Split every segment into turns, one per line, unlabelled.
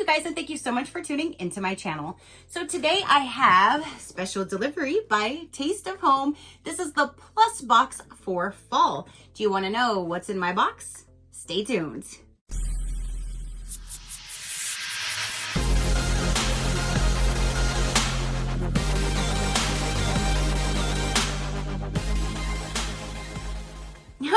you guys, and thank you so much for tuning into my channel. So today I have special delivery by Taste of Home. This is the plus box for fall. Do you want to know what's in my box? Stay tuned.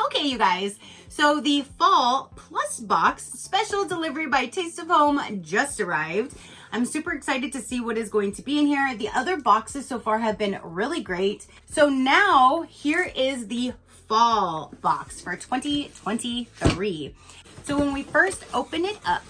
Okay, you guys, so the fall plus box special delivery by Taste of Home just arrived. I'm super excited to see what is going to be in here. The other boxes so far have been really great. So now here is the fall box for 2023. So when we first open it up,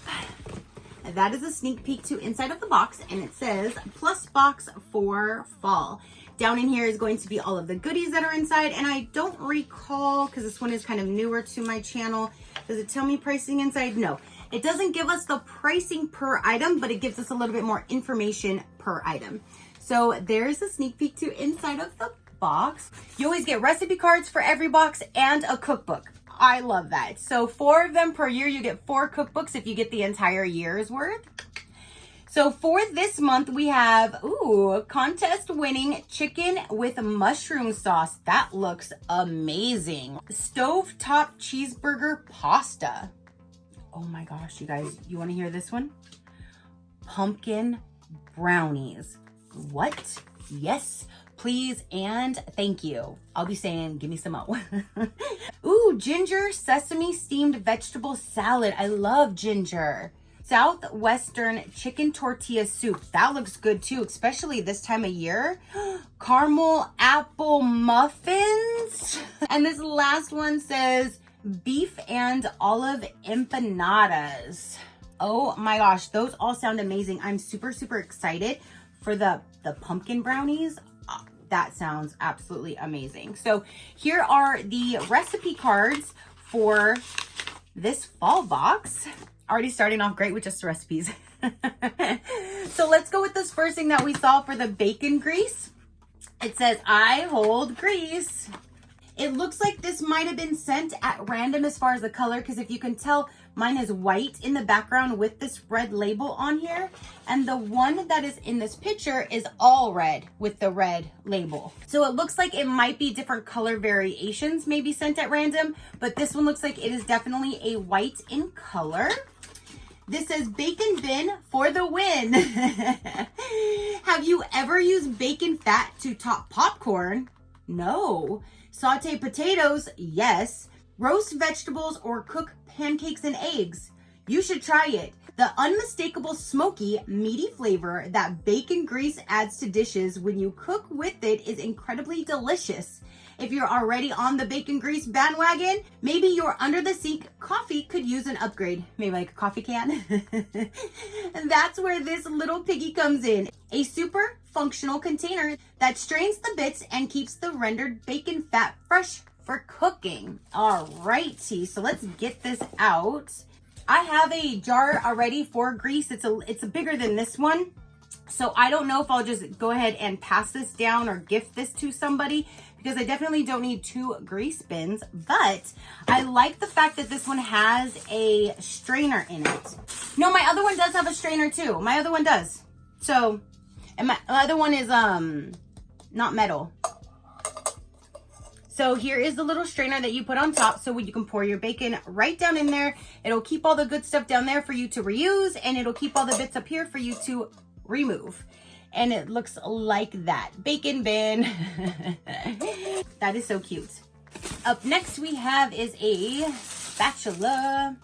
that is a sneak peek to inside of the box, and it says plus box for fall. Down in here is going to be all of the goodies that are inside, and I don't recall, because this one is kind of newer to my channel, does it tell me pricing inside? No, it doesn't give us the pricing per item, but it gives us a little bit more information per item. So there's a sneak peek to inside of the box. You always get recipe cards for every box and a cookbook. I love that. So 4 of them per year. You get 4 cookbooks if you get the entire year's worth. So for this month, we have, contest winning chicken with mushroom sauce. That looks amazing. Stovetop cheeseburger pasta. Oh my gosh, you guys, you want to hear this one? Pumpkin brownies. What? Yes, please and thank you. I'll be saying, give me some more. Ginger sesame steamed vegetable salad. I love ginger. Southwestern chicken tortilla soup. That looks good too, especially this time of year. Caramel apple muffins. And this last one says beef and olive empanadas. Oh my gosh, those all sound amazing. I'm super, super excited for the pumpkin brownies. That sounds absolutely amazing. So here are the recipe cards for this fall box. Already starting off great with just recipes. So let's go with this first thing that we saw for the bacon grease. It says, I hold grease. It looks like this might have been sent at random as far as the color, because if you can tell, mine is white in the background with this red label on here. And the one that is in this picture is all red with the red label. So it looks like it might be different color variations maybe sent at random, but this one looks like it is definitely a white in color. This says bacon bin for the win. Have you ever used bacon fat to top popcorn? No. Saute potatoes? Yes. Roast vegetables or cook pancakes and eggs? You should try it. The unmistakable smoky, meaty flavor that bacon grease adds to dishes when you cook with it is incredibly delicious. If you're already on the bacon grease bandwagon, maybe your under the sink coffee could use an upgrade. Maybe like a coffee can. And that's where this little piggy comes in. A super functional container that strains the bits and keeps the rendered bacon fat fresh for cooking. Alrighty, so let's get this out. I have a jar already for grease. It's bigger than this one. So I don't know if I'll just go ahead and pass this down or gift this to somebody, because I definitely don't need 2 grease bins, but I like the fact that this one has a strainer in it. No, my other one does have a strainer too. My other one does. So, and my other one is not metal. So here is the little strainer that you put on top, so you can pour your bacon right down in there. It'll keep all the good stuff down there for you to reuse, and it'll keep all the bits up here for you to remove. And it looks like that. Bacon bin. That is so cute. Up next we have is a spatula.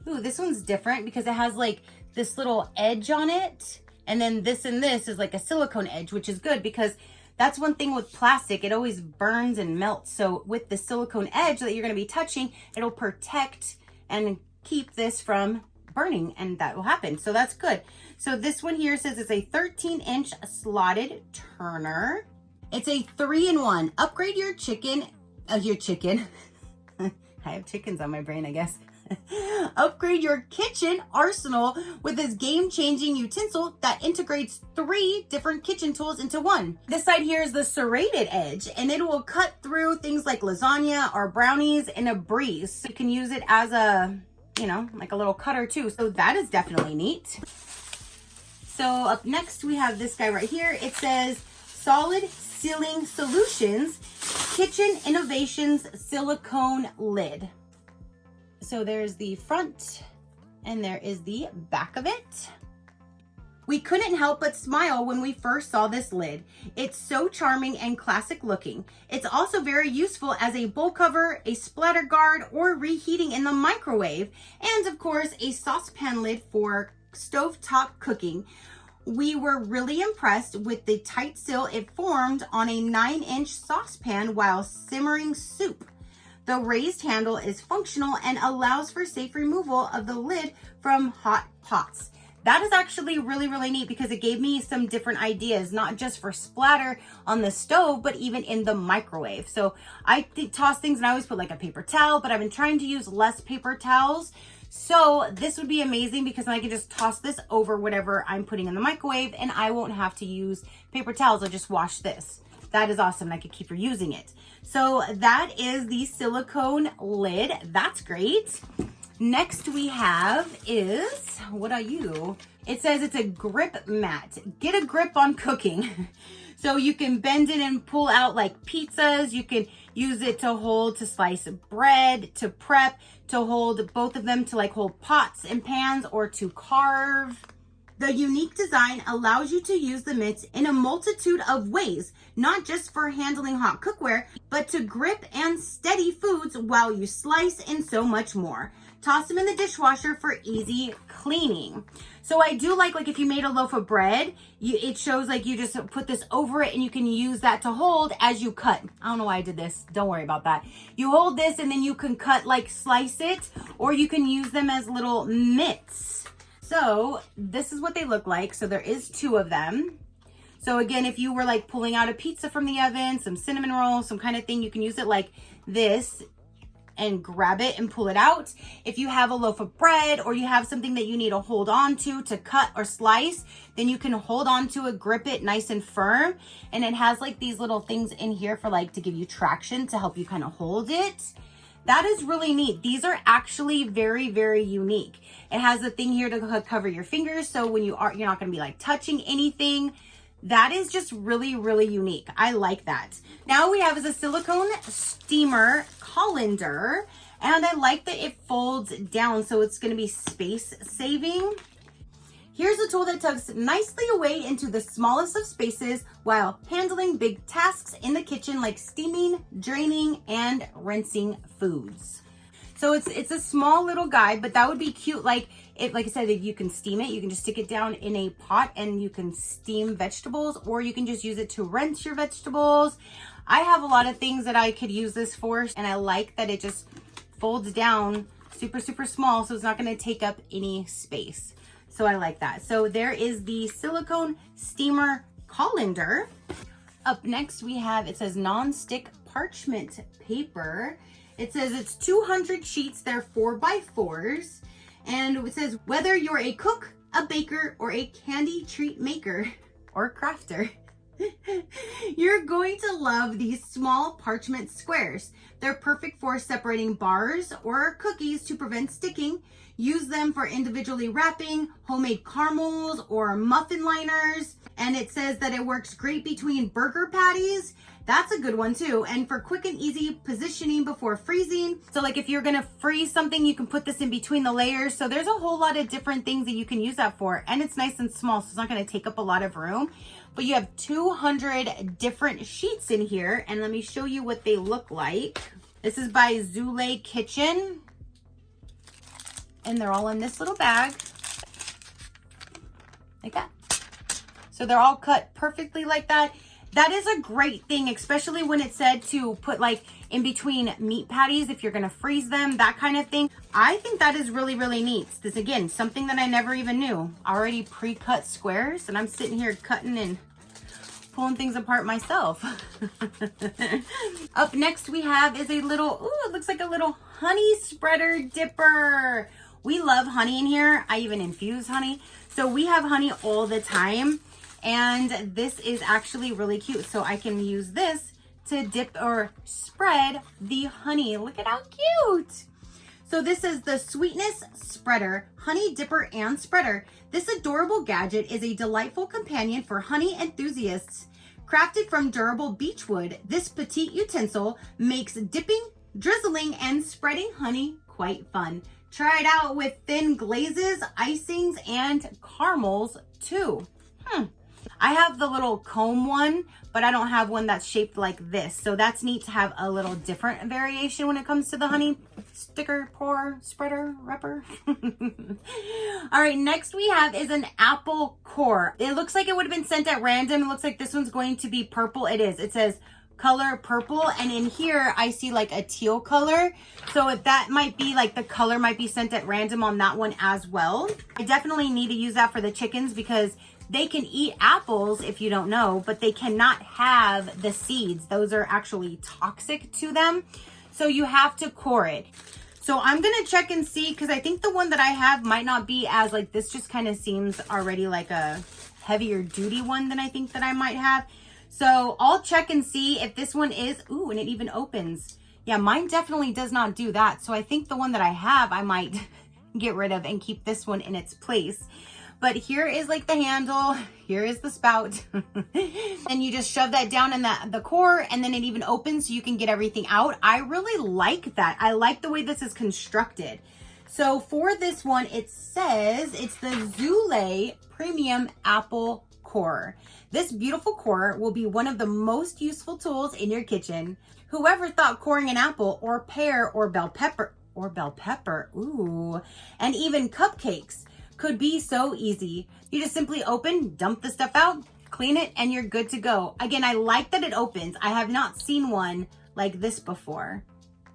Ooh, this one's different because it has like this little edge on it. And then this and this is like a silicone edge, which is good because that's one thing with plastic. It always burns and melts. So with the silicone edge that you're going to be touching, it'll protect and keep this from burning, and that will happen. So that's good. So this one here says it's a 13-inch slotted turner. It's a 3-in-1. Upgrade your chicken. I have chickens on my brain, I guess. Upgrade your kitchen arsenal with this game-changing utensil that integrates 3 different kitchen tools into one. This side here is the serrated edge, and it will cut through things like lasagna or brownies in a breeze. So you can use it as a, like a little cutter too. So that is definitely neat. So up next we have this guy right here. It says Solid Sealing Solutions Kitchen Innovations Silicone Lid. So there's the front and there is the back of it. We couldn't help but smile when we first saw this lid. It's so charming and classic looking. It's also very useful as a bowl cover, a splatter guard, or reheating in the microwave, and of course a saucepan lid for stovetop cooking. We were really impressed with the tight seal it formed on a 9-inch saucepan while simmering soup. The raised handle is functional and allows for safe removal of the lid from hot pots. That is actually really, really neat because it gave me some different ideas, not just for splatter on the stove, but even in the microwave. So I toss things and I always put like a paper towel, but I've been trying to use less paper towels. So this would be amazing because then I can just toss this over whatever I'm putting in the microwave and I won't have to use paper towels. I'll just wash this. That is awesome. I could keep reusing it. So that is the silicone lid. That's great. Next we have is, what are you? It says it's a grip mat. Get a grip on cooking. So you can bend it and pull out like pizzas. You can use it to hold, to slice bread, to prep, to hold both of them to like hold pots and pans or to carve. The unique design allows you to use the mitts in a multitude of ways, not just for handling hot cookware, but to grip and steady foods while you slice and so much more. Toss them in the dishwasher for easy cleaning. So I do like if you made a loaf of bread, it shows like you just put this over it and you can use that to hold as you cut. I don't know why I did this. Don't worry about that. You hold this and then you can cut, like slice it, or you can use them as little mitts. So this is what they look like. So there is 2 of them. So again, if you were like pulling out a pizza from the oven, some cinnamon rolls, some kind of thing, you can use it like this and grab it and pull it out. If you have a loaf of bread or you have something that you need to hold on to cut or slice, then you can hold on to it, grip it nice and firm. And it has like these little things in here for like to give you traction to help you kind of hold it. That is really neat. These are actually very, very unique. It has a thing here to cover your fingers. So when you're not going to be like touching anything. That is just really, really unique. I like that. Now we have is a silicone steamer colander, and I like that it folds down, so it's going to be space saving. Here's a tool that tucks nicely away into the smallest of spaces while handling big tasks in the kitchen like steaming, draining, and rinsing foods. So it's a small little guy, but that would be cute. Like I said, if you can steam it, you can just stick it down in a pot and you can steam vegetables, or you can just use it to rinse your vegetables. I have a lot of things that I could use this for, and I like that it just folds down super, super small, so it's not going to take up any space. So I like that. So there is the silicone steamer colander. Up next we have, it says non-stick parchment paper. It says it's 200 sheets, they're 4x4s. And it says, whether you're a cook, a baker, or a candy treat maker, or crafter, you're going to love these small parchment squares. They're perfect for separating bars or cookies to prevent sticking. Use them for individually wrapping, homemade caramels, or muffin liners. And it says that it works great between burger patties. That's a good one too. And for quick and easy positioning before freezing. So like if you're gonna freeze something, you can put this in between the layers. So there's a whole lot of different things that you can use that for. And it's nice and small, so it's not gonna take up a lot of room. But you have 200 different sheets in here. And let me show you what they look like. This is by Zule Kitchen. And they're all in this little bag. Like that. So they're all cut perfectly like that. That is a great thing, especially when it said to put like in between meat patties, if you're going to freeze them, that kind of thing. I think that is really, really neat. This, again, something that I never even knew. Already pre-cut squares, and I'm sitting here cutting and pulling things apart myself. Up next we have is a little, ooh, it looks like a little honey spreader dipper. We love honey in here. I even infuse honey. So we have honey all the time. And this is actually really cute. So I can use this to dip or spread the honey. Look at how cute. So this is the Sweetness Spreader, Honey Dipper and Spreader. This adorable gadget is a delightful companion for honey enthusiasts. Crafted from durable beechwood, this petite utensil makes dipping, drizzling, and spreading honey quite fun. Try it out with thin glazes, icings, and caramels too. I have the little comb one, but I don't have one that's shaped like this. So that's neat to have a little different variation when it comes to the honey sticker, pour, spreader, wrapper. All right, next we have is an apple core. It looks like it would have been sent at random. It looks like this one's going to be purple. It is. It says color purple, and in here I see like a teal color. So if that might be like the color might be sent at random on that one as well. I definitely need to use that for the chickens because they can eat apples if you don't know, but they cannot have the seeds. Those are actually toxic to them. So you have to core it. So I'm gonna check and see, because I think the one that I have might not be as like, this just kind of seems already like a heavier duty one than I think that I might have. So I'll check and see if this one is, ooh, and it even opens. Yeah, mine definitely does not do that. So I think the one that I have, I might get rid of and keep this one in its place. But here is like the handle, here is the spout. And you just shove that down in the core, and then it even opens so you can get everything out. I really like that. I like the way this is constructed. So for this one, it says it's the Zule Premium Apple Core. This beautiful core will be one of the most useful tools in your kitchen. Whoever thought coring an apple or pear or bell pepper, ooh, and even cupcakes could be so easy. You just simply open, dump the stuff out, clean it, and you're good to go. Again, I like that it opens. I have not seen one like this before.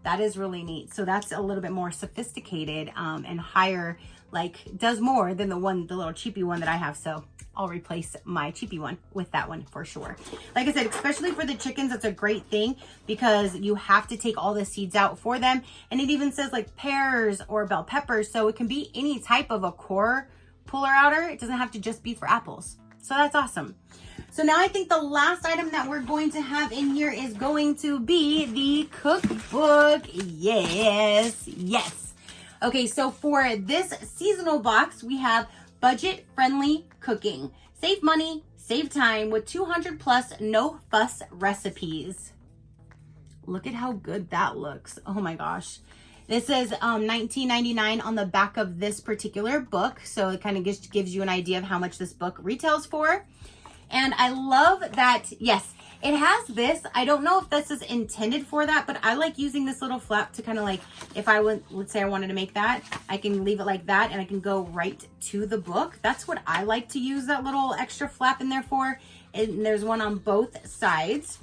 That is really neat. So that's a little bit more sophisticated and higher, like does more than the little cheapy one that I have. So I'll replace my cheapy one with that one for sure. Like I said, especially for the chickens, that's a great thing because you have to take all the seeds out for them. And it even says like pears or bell peppers. So it can be any type of a core puller outer. It doesn't have to just be for apples. So that's awesome. So now I think the last item that we're going to have in here is going to be the cookbook. Yes, yes. Okay, so for this seasonal box, we have budget-friendly cooking. Save money, save time with 200 plus no-fuss recipes. Look at how good that looks. Oh my gosh. This is $19.99 on the back of this particular book. So it kind of gives you an idea of how much this book retails for. And I love that, yes, it has this. I don't know if this is intended for that, but I like using this little flap to kind of like, if I would, let's say I wanted to make that, I can leave it like that and I can go right to the book. That's what I like to use that little extra flap in there for. And there's one on both sides,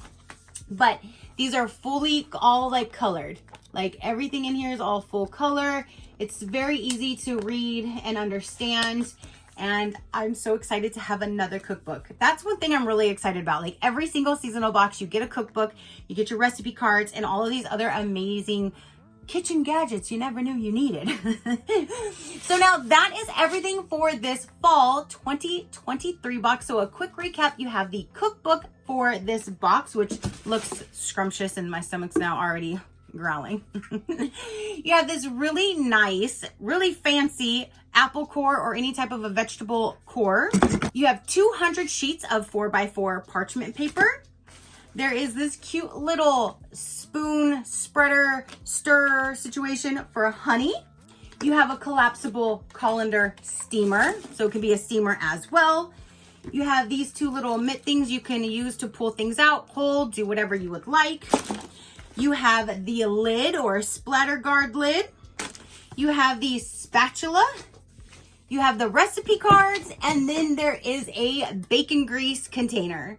but these are fully all like colored. Like everything in here is all full color. It's very easy to read and understand. And I'm so excited to have another cookbook. That's one thing I'm really excited about. Like every single seasonal box, you get a cookbook, you get your recipe cards, and all of these other amazing kitchen gadgets you never knew you needed. So now that is everything for this fall 2023 box. So a quick recap, you have the cookbook for this box, which looks scrumptious and my stomach's now already growling. You have this really nice, really fancy apple core or any type of a vegetable core. You have 200 sheets of 4x4 parchment paper. There is this cute little spoon spreader stir situation for honey. You have a collapsible colander steamer, so it can be a steamer as well. You have these two little mitt things you can use to pull things out, hold, do whatever you would like. You have the lid or splatter guard lid. You have the spatula. You have the recipe cards, and then there is a bacon grease container.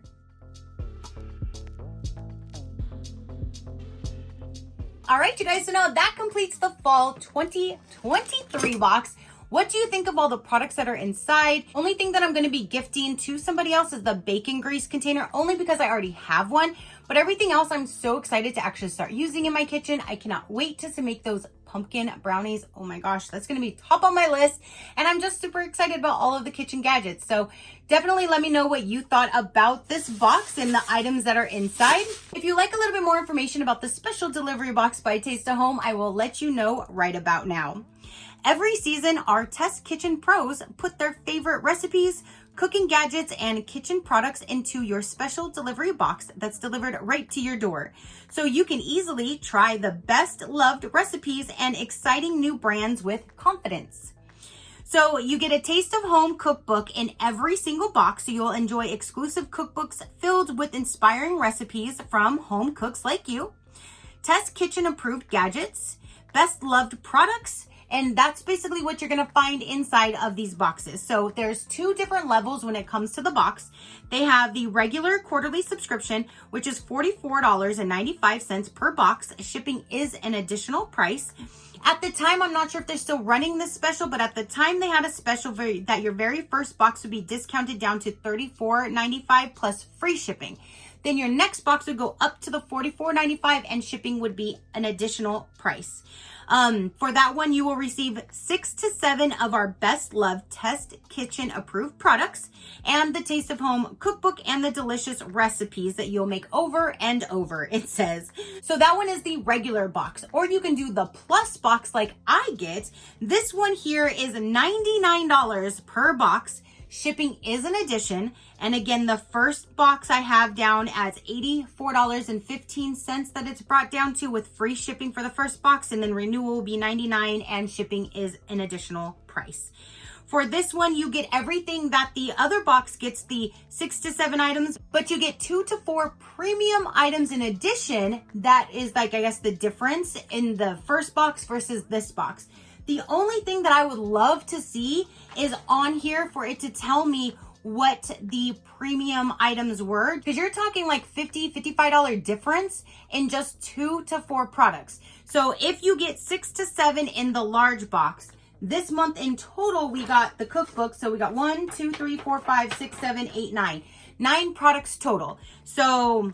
All right, you guys, so now that completes the fall 2023 box. What do you think of all the products that are inside? Only thing that I'm going to be gifting to somebody else is the bacon grease container, only because I already have one. But everything else I'm so excited to actually start using in my kitchen. I cannot wait to make those pumpkin brownies. Oh my gosh, that's going to be top on my list. And I'm just super excited about all of the kitchen gadgets. So definitely let me know what you thought about this box and the items that are inside. If you like a little bit more information about the special delivery box by Taste of Home, I will let you know right about now. Every season, our Test Kitchen pros put their favorite recipes, cooking gadgets, and kitchen products into your special delivery box that's delivered right to your door. So you can easily try the best loved recipes and exciting new brands with confidence. So you get a Taste of Home cookbook in every single box, so you'll enjoy exclusive cookbooks filled with inspiring recipes from home cooks like you, Test Kitchen approved gadgets, best loved products, and that's basically what you're going to find inside of these boxes. So there's 2 different levels when it comes to the box. They have the regular quarterly subscription, which is $44.95 per box. Shipping is an additional price. At the time, I'm not sure if they're still running this special, but at the time they had a special that your very first box would be discounted down to $34.95 plus free shipping. Then your next box would go up to the $44.95 and shipping would be an additional price. For that one, you will receive 6 to 7 of our best loved Test Kitchen approved products and the Taste of Home cookbook and the delicious recipes that you'll make over and over, it says. So that one is the regular box, or you can do the plus box like I get. This one here is $99 per box. Shipping is an addition. And again, the first box I have down as $84.15 that it's brought down to with free shipping for the first box. And then renewal will be $99 and shipping is an additional price. For this one, you get everything that the other box gets, the 6 to 7 items, but you get 2 to 4 premium items in addition. That is like, I guess, the difference in the first box versus this box. The only thing that I would love to see is on here for it to tell me what the premium items were, because you're talking like $55 difference in just 2 to 4 products. So if you get 6 to 7 in the large box, this month in total, we got the cookbook. So we got 1, 2, 3, 4, 5, 6, 7, 8, 9. 9 products total. So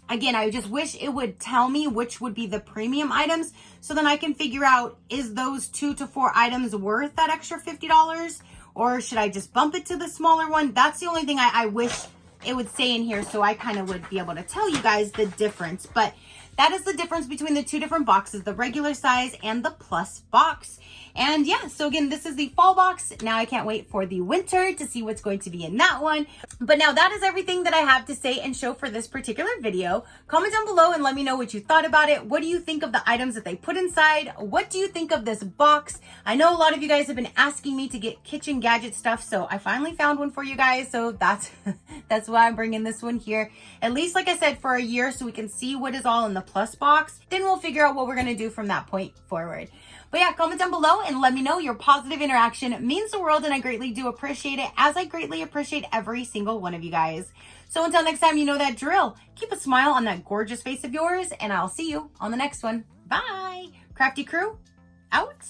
again, I just wish it would tell me which would be the premium items, so then I can figure out, is those 2 to 4 items worth that extra $50? Or should I just bump it to the smaller one? That's the only thing I wish it would say in here, so I kind of would be able to tell you guys the difference. But that is the difference between the 2 different boxes, the regular size and the plus box. And yeah, so again, this is the fall box. Now I can't wait for the winter to see what's going to be in that one. But now that is everything that I have to say and show for this particular video. Comment down below and let me know what you thought about it. What do you think of the items that they put inside? What do you think of this box? I know a lot of you guys have been asking me to get kitchen gadget stuff, so I finally found one for you guys. So that's why I'm bringing this one here. At least, like I said, for a year, so we can see what is all in the plus box. Then we'll figure out what we're gonna do from that point forward. But yeah, comment down below and let me know. Your positive interaction means the world, and I greatly do appreciate it, as I greatly appreciate every single one of you guys. So until next time, you know that drill. Keep a smile on that gorgeous face of yours, and I'll see you on the next one. Bye. Crafty crew, out.